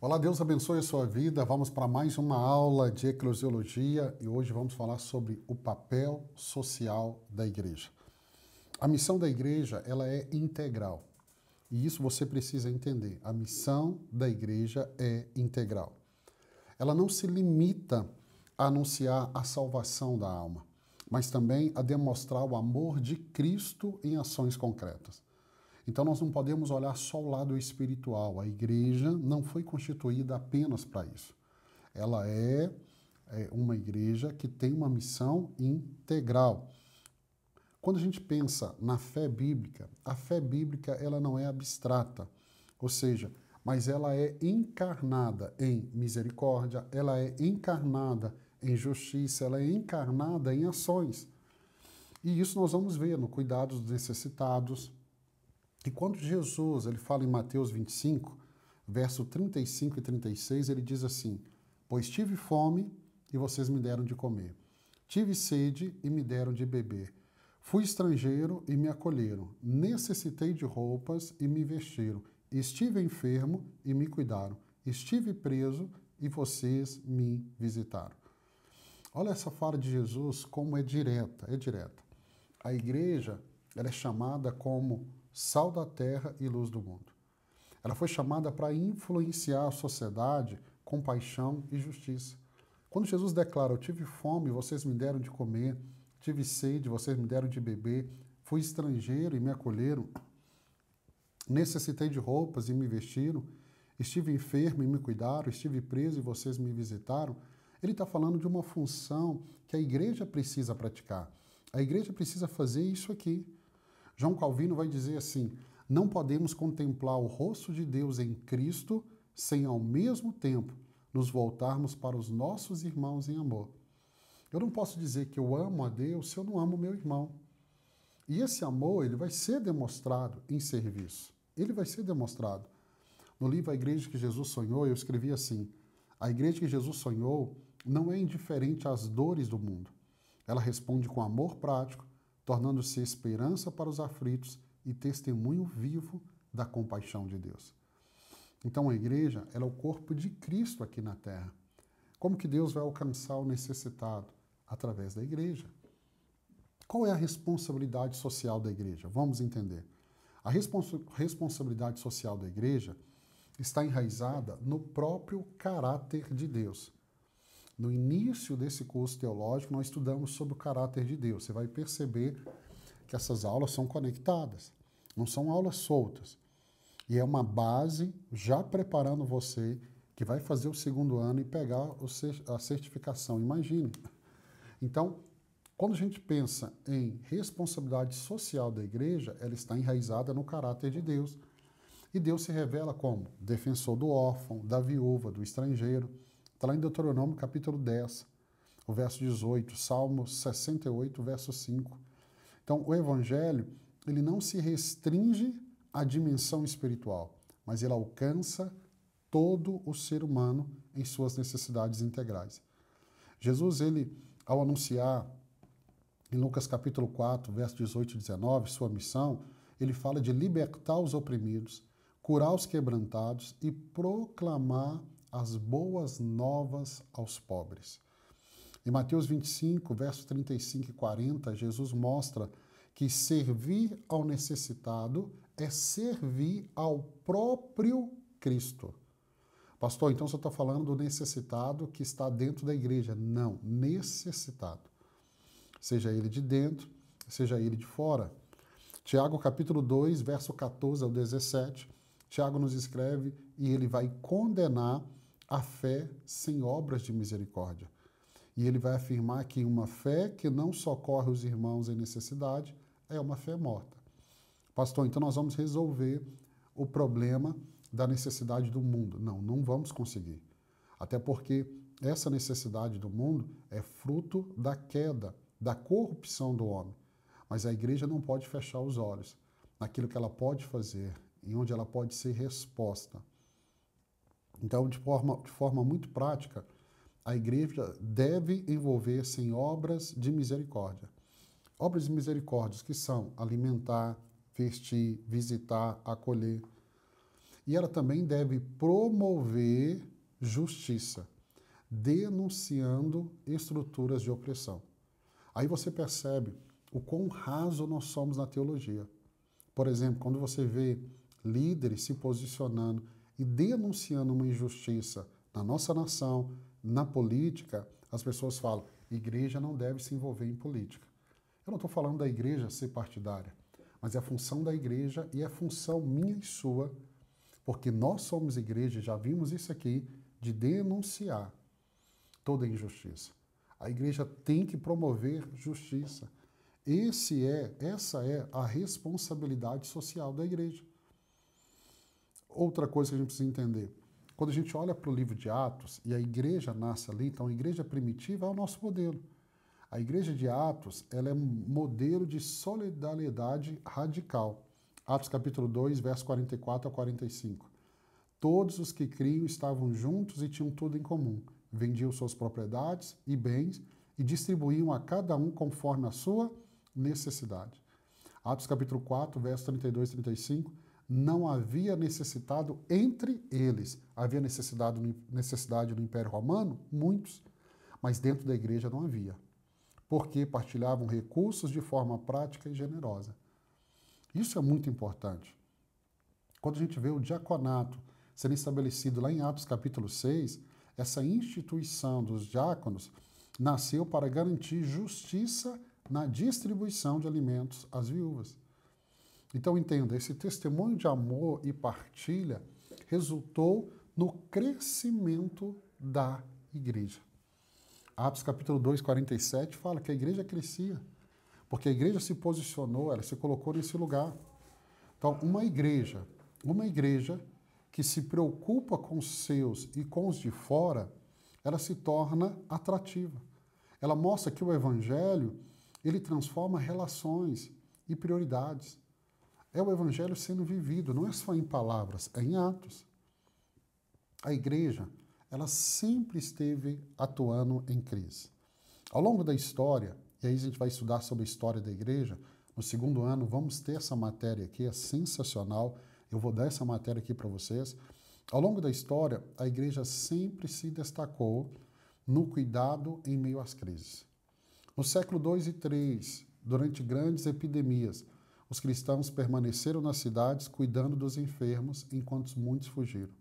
Olá, Deus abençoe a sua vida. Vamos para mais uma aula de eclesiologia e hoje vamos falar sobre o papel social da igreja. A missão da igreja, ela é integral. E isso você precisa entender. A missão da igreja é integral. Ela não se limita a anunciar a salvação da alma, mas também a demonstrar o amor de Cristo em ações concretas. Então nós não podemos olhar só o lado espiritual. A igreja não foi constituída apenas para isso. Ela é uma igreja que tem uma missão integral. Quando a gente pensa na fé bíblica, a fé bíblica ela não é abstrata, ou seja, mas ela é encarnada em misericórdia, ela é encarnada em justiça, ela é encarnada em ações. E isso nós vamos ver no cuidado dos necessitados. E quando Jesus ele fala em Mateus 25, verso 35 e 36, ele diz assim: pois tive fome e vocês me deram de comer. Tive sede e me deram de beber. Fui estrangeiro e me acolheram. Necessitei de roupas e me vestiram. Estive enfermo e me cuidaram. Estive preso e vocês me visitaram. Olha essa fala de Jesus como é direta, é direta. A igreja ela é chamada como sal da terra e luz do mundo. Ela foi chamada para influenciar a sociedade com paixão e justiça. Quando Jesus declara, eu tive fome, vocês me deram de comer, tive sede, vocês me deram de beber, fui estrangeiro e me acolheram, necessitei de roupas e me vestiram, estive enfermo e me cuidaram, estive preso e vocês me visitaram, ele está falando de uma função que a igreja precisa praticar. A igreja precisa fazer isso aqui. João Calvino vai dizer assim: não podemos contemplar o rosto de Deus em Cristo sem ao mesmo tempo nos voltarmos para os nossos irmãos em amor. Eu não posso dizer que eu amo a Deus se eu não amo meu irmão. E esse amor ele vai ser demonstrado em serviço. Ele vai ser demonstrado. No livro A Igreja que Jesus Sonhou, eu escrevi assim: a igreja que Jesus sonhou não é indiferente às dores do mundo. Ela responde com amor prático, tornando-se esperança para os aflitos e testemunho vivo da compaixão de Deus. Então a igreja ela é o corpo de Cristo aqui na terra. Como que Deus vai alcançar o necessitado? Através da igreja. Qual é a responsabilidade social da igreja? Vamos entender. A responsabilidade social da igreja está enraizada no próprio caráter de Deus. No início desse curso teológico, nós estudamos sobre o caráter de Deus. Você vai perceber que essas aulas são conectadas, não são aulas soltas. E é uma base já preparando você que vai fazer o segundo ano e pegar a certificação. Imagine. Então, quando a gente pensa em responsabilidade social da igreja, ela está enraizada no caráter de Deus. E Deus se revela como defensor do órfão, da viúva, do estrangeiro. Está lá em Deuteronômio capítulo 10, o verso 18, Salmo 68, verso 5. Então, o evangelho, ele não se restringe à dimensão espiritual, mas ele alcança todo o ser humano em suas necessidades integrais. Jesus, ele, ao anunciar em Lucas capítulo 4, verso 18 e 19, sua missão, ele fala de libertar os oprimidos, curar os quebrantados e proclamar as boas novas aos pobres. Em Mateus 25, versos 35 e 40, Jesus mostra que servir ao necessitado é servir ao próprio Cristo. Pastor, então você está falando do necessitado que está dentro da igreja. Não, necessitado. Seja ele de dentro, seja ele de fora. Tiago capítulo 2, verso 14 ao 17, Tiago nos escreve e ele vai condenar a fé sem obras de misericórdia. E ele vai afirmar que uma fé que não socorre os irmãos em necessidade é uma fé morta. Pastor, então nós vamos resolver o problema da necessidade do mundo. Não, não vamos conseguir. Até porque essa necessidade do mundo é fruto da queda, da corrupção do homem. Mas a igreja não pode fechar os olhos naquilo que ela pode fazer, em onde ela pode ser resposta. Então, de forma muito prática, a igreja deve envolver-se em obras de misericórdia. Obras de misericórdia que são alimentar, vestir, visitar, acolher. E ela também deve promover justiça, denunciando estruturas de opressão. Aí você percebe o quão raso nós somos na teologia. Por exemplo, quando você vê líderes se posicionando e denunciando uma injustiça na nossa nação, na política, as pessoas falam, igreja não deve se envolver em política. Eu não estou falando da igreja ser partidária, mas é a função da igreja e é a função minha e sua, porque nós somos igreja, já vimos isso aqui, de denunciar toda injustiça. A igreja tem que promover justiça. Essa é a responsabilidade social da igreja. Outra coisa que a gente precisa entender, quando a gente olha para o livro de Atos e a igreja nasce ali, então a igreja primitiva é o nosso modelo. A igreja de Atos, ela é um modelo de solidariedade radical. Atos capítulo 2, verso 44 a 45. Todos os que criam estavam juntos e tinham tudo em comum. Vendiam suas propriedades e bens e distribuíam a cada um conforme a sua necessidade. Atos capítulo 4, verso 32 e 35. Não havia necessitado entre eles. Havia necessidade no Império Romano? Muitos. Mas dentro da igreja não havia. Porque partilhavam recursos de forma prática e generosa. Isso é muito importante. Quando a gente vê o diaconato sendo estabelecido lá em Atos capítulo 6, essa instituição dos diáconos nasceu para garantir justiça na distribuição de alimentos às viúvas. Então, entenda, esse testemunho de amor e partilha resultou no crescimento da igreja. Atos capítulo 2, 47 fala que a igreja crescia, porque a igreja se posicionou, ela se colocou nesse lugar. Então, uma igreja que se preocupa com os seus e com os de fora, ela se torna atrativa. Ela mostra que o evangelho, ele transforma relações e prioridades. É o evangelho sendo vivido, não é só em palavras, é em atos. A igreja, ela sempre esteve atuando em crise. Ao longo da história, e aí a gente vai estudar sobre a história da igreja, no segundo ano vamos ter essa matéria aqui, é sensacional, eu vou dar essa matéria aqui para vocês. Ao longo da história, a igreja sempre se destacou no cuidado em meio às crises. No século 2 e 3, durante grandes epidemias, os cristãos permaneceram nas cidades cuidando dos enfermos, enquanto muitos fugiram.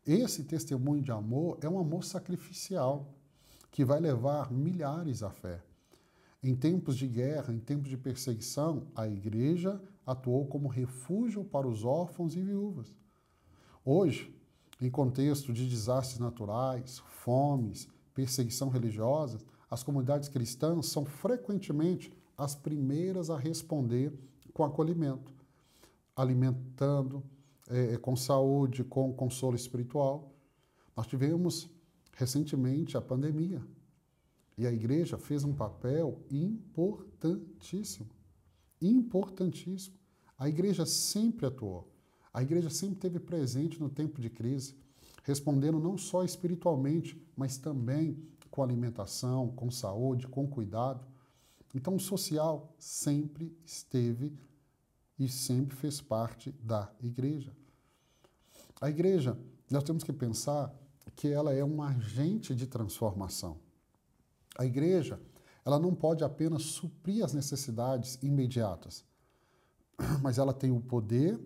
Esse testemunho de amor é um amor sacrificial, que vai levar milhares à fé. Em tempos de guerra, em tempos de perseguição, a igreja atuou como refúgio para os órfãos e viúvas. Hoje, em contexto de desastres naturais, fomes, perseguição religiosa, as comunidades cristãs são frequentemente as primeiras a responder com acolhimento, alimentando, com saúde, com consolo espiritual. Nós tivemos recentemente a pandemia e a igreja fez um papel importantíssimo, importantíssimo. A igreja sempre atuou, a igreja sempre esteve presente no tempo de crise, respondendo não só espiritualmente, mas também com alimentação, com saúde, com cuidado. Então, o social sempre esteve e sempre fez parte da igreja. A igreja, nós temos que pensar que ela é um agente de transformação. A igreja, ela não pode apenas suprir as necessidades imediatas, mas ela tem o poder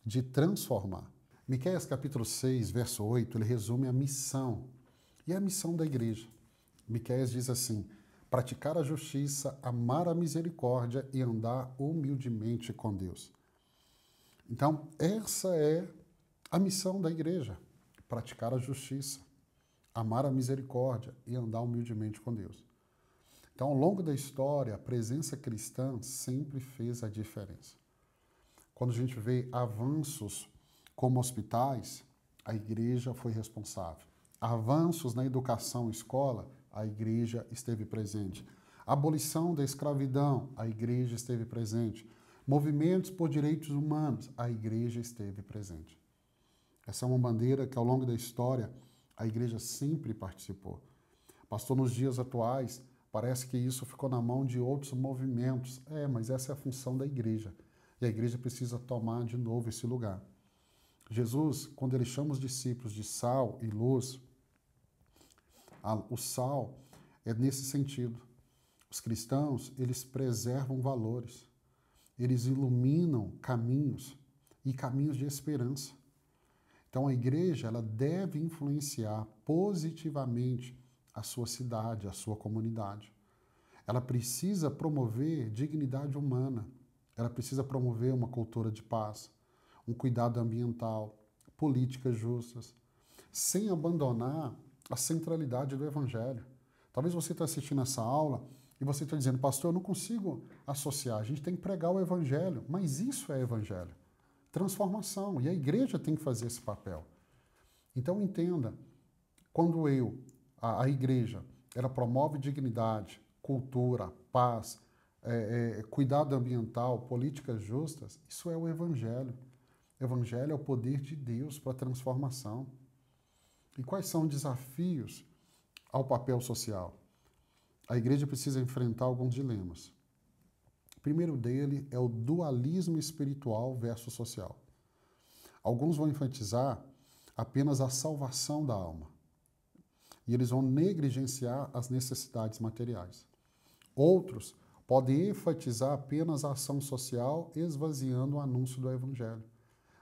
de transformar. Miqueias capítulo 6, verso 8, ele resume a missão, e a missão da igreja. Miqueias diz assim, praticar a justiça, amar a misericórdia e andar humildemente com Deus. Então, essa é a missão da igreja, praticar a justiça, amar a misericórdia e andar humildemente com Deus. Então, ao longo da história, a presença cristã sempre fez a diferença. Quando a gente vê avanços como hospitais, a igreja foi responsável. Avanços na educação e escola, a igreja esteve presente. Abolição da escravidão, a igreja esteve presente. Movimentos por direitos humanos, a igreja esteve presente. Essa é uma bandeira que, ao longo da história, a igreja sempre participou. Pastor, nos dias atuais, parece que isso ficou na mão de outros movimentos. Mas essa é a função da igreja. E a igreja precisa tomar de novo esse lugar. Jesus, quando ele chama os discípulos de sal e luz, o sal é nesse sentido. Os cristãos, eles preservam valores, eles iluminam caminhos e caminhos de esperança. Então a igreja, ela deve influenciar positivamente a sua cidade, a sua comunidade. Ela precisa promover dignidade humana, ela precisa promover uma cultura de paz, um cuidado ambiental, políticas justas, sem abandonar a centralidade do Evangelho. Talvez você está assistindo essa aula e você está dizendo, pastor, eu não consigo associar, a gente tem que pregar o Evangelho, mas isso é Evangelho, transformação, e a igreja tem que fazer esse papel. Então entenda, quando a igreja, ela promove dignidade, cultura, paz, cuidado ambiental, políticas justas, isso é o Evangelho. O Evangelho é o poder de Deus para a transformação. E quais são os desafios ao papel social? A igreja precisa enfrentar alguns dilemas. O primeiro dele é o dualismo espiritual versus social. Alguns vão enfatizar apenas a salvação da alma. E eles vão negligenciar as necessidades materiais. Outros podem enfatizar apenas a ação social, esvaziando o anúncio do Evangelho.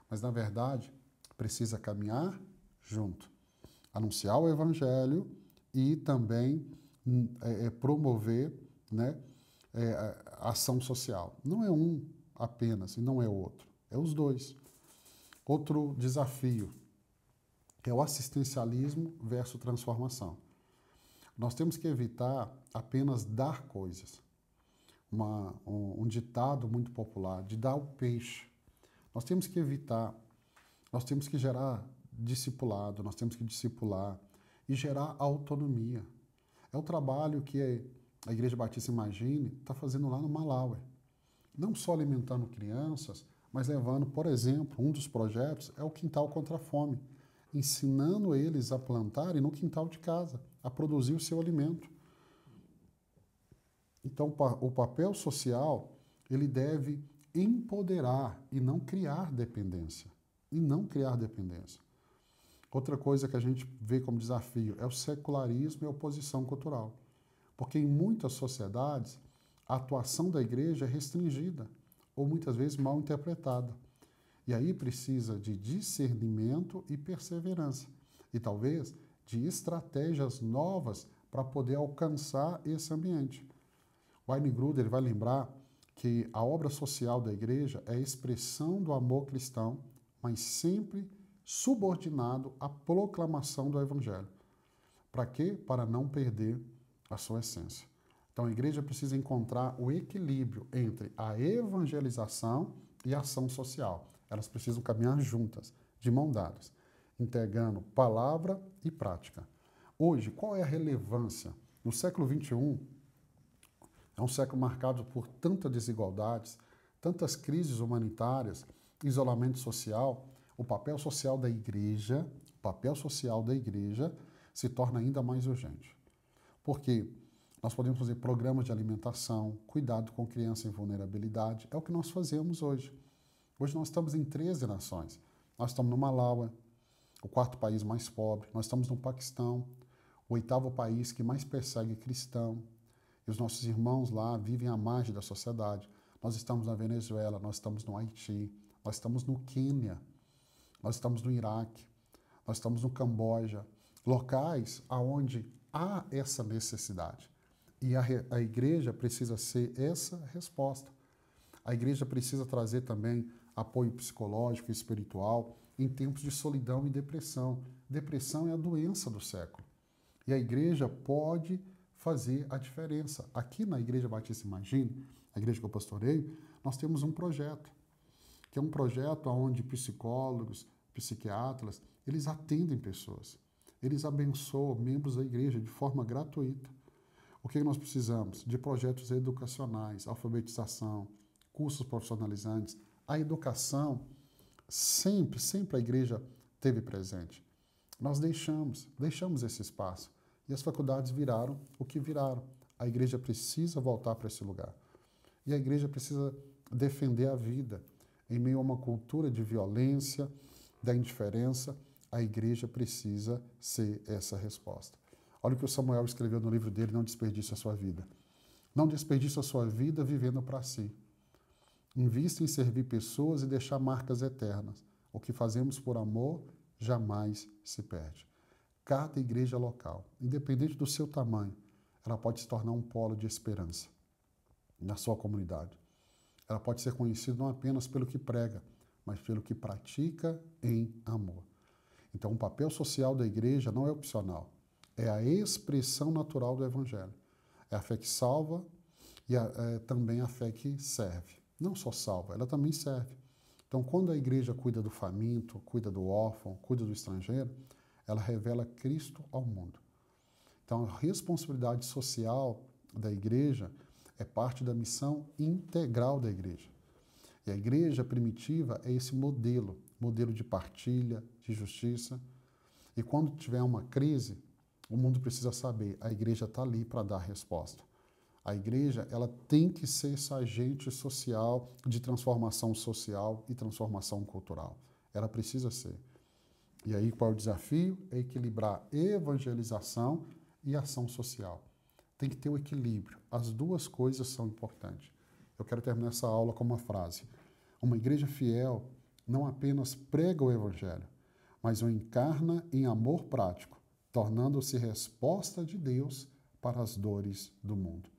Mas, na verdade, precisa caminhar junto. Anunciar o Evangelho e também promover, né, a ação social. Não é um apenas e não é o outro, é os dois. Outro desafio é o assistencialismo versus transformação. Nós temos que evitar apenas dar coisas. Um ditado muito popular, de dar o peixe. Nós temos que evitar, nós temos que gerar discipulado, nós temos que discipular e gerar autonomia. É o trabalho que a Igreja Batista Imagine está fazendo lá no Malawi. Não só alimentando crianças, mas levando, por exemplo, um dos projetos é o Quintal contra a Fome, ensinando eles a plantarem no quintal de casa, a produzir o seu alimento. Então, o papel social, ele deve empoderar e não criar dependência. Outra coisa que a gente vê como desafio é o secularismo e a oposição cultural. Porque em muitas sociedades, a atuação da igreja é restringida ou muitas vezes mal interpretada. E aí precisa de discernimento e perseverança. E talvez de estratégias novas para poder alcançar esse ambiente. Wayne Grudem vai lembrar que a obra social da igreja é a expressão do amor cristão, mas sempre subordinado à proclamação do Evangelho. Para quê? Para não perder a sua essência. Então a igreja precisa encontrar o equilíbrio entre a evangelização e a ação social. Elas precisam caminhar juntas, de mão dadas, integrando palavra e prática. Hoje, qual é a relevância? No século XXI, é um século marcado por tantas desigualdades, tantas crises humanitárias, isolamento social. O papel social da igreja se torna ainda mais urgente. Porque nós podemos fazer programas de alimentação, cuidado com criança em vulnerabilidade, é o que nós fazemos hoje. Hoje nós estamos em 13 nações. Nós estamos no Malawi, o 4º país mais pobre. Nós estamos no Paquistão, o 8º país que mais persegue cristão. E os nossos irmãos lá vivem à margem da sociedade. Nós estamos na Venezuela, nós estamos no Haiti, nós estamos no Quênia, nós estamos no Iraque, nós estamos no Camboja. Locais onde há essa necessidade. E a igreja precisa ser essa resposta. A igreja precisa trazer também apoio psicológico e espiritual em tempos de solidão e depressão. Depressão é a doença do século. E a igreja pode fazer a diferença. Aqui na Igreja Batista Imagine, a igreja que eu pastoreio, nós temos um projeto, que é um projeto onde psicólogos, psiquiatras, eles atendem pessoas. Eles abençoam membros da igreja de forma gratuita. O que nós precisamos? De projetos educacionais, alfabetização, cursos profissionalizantes. A educação, sempre a igreja teve presente. Nós deixamos esse espaço. E as faculdades viraram o que viraram. A igreja precisa voltar para esse lugar. E a igreja precisa defender a vida em meio a uma cultura de violência, da indiferença, a igreja precisa ser essa resposta. Olha o que o Samuel escreveu no livro dele, Não Desperdice a Sua Vida. Não desperdice a sua vida vivendo para si. Invista em servir pessoas e deixar marcas eternas. O que fazemos por amor jamais se perde. Cada igreja local, independente do seu tamanho, ela pode se tornar um polo de esperança na sua comunidade. Ela pode ser conhecida não apenas pelo que prega, mas pelo que pratica em amor. Então, o papel social da igreja não é opcional, é a expressão natural do Evangelho. É a fé que salva e também a fé que serve. Não só salva, ela também serve. Então, quando a igreja cuida do faminto, cuida do órfão, cuida do estrangeiro, ela revela Cristo ao mundo. Então, a responsabilidade social da igreja é parte da missão integral da igreja. E a igreja primitiva é esse modelo de partilha, de justiça. E quando tiver uma crise, o mundo precisa saber, a igreja está ali para dar resposta. A igreja, ela tem que ser esse agente social de transformação social e transformação cultural. Ela precisa ser. E aí, qual é o desafio? É equilibrar evangelização e ação social. Tem que ter o equilíbrio. As duas coisas são importantes. Eu quero terminar essa aula com uma frase. Uma igreja fiel não apenas prega o evangelho, mas o encarna em amor prático, tornando-se resposta de Deus para as dores do mundo.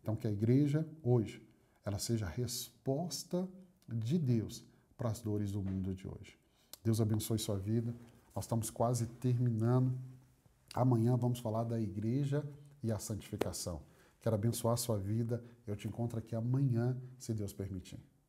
Então, que a igreja, hoje, ela seja a resposta de Deus para as dores do mundo de hoje. Deus abençoe sua vida. Nós estamos quase terminando. Amanhã vamos falar da igreja e a santificação. Quero abençoar a sua vida. Eu te encontro aqui amanhã, se Deus permitir.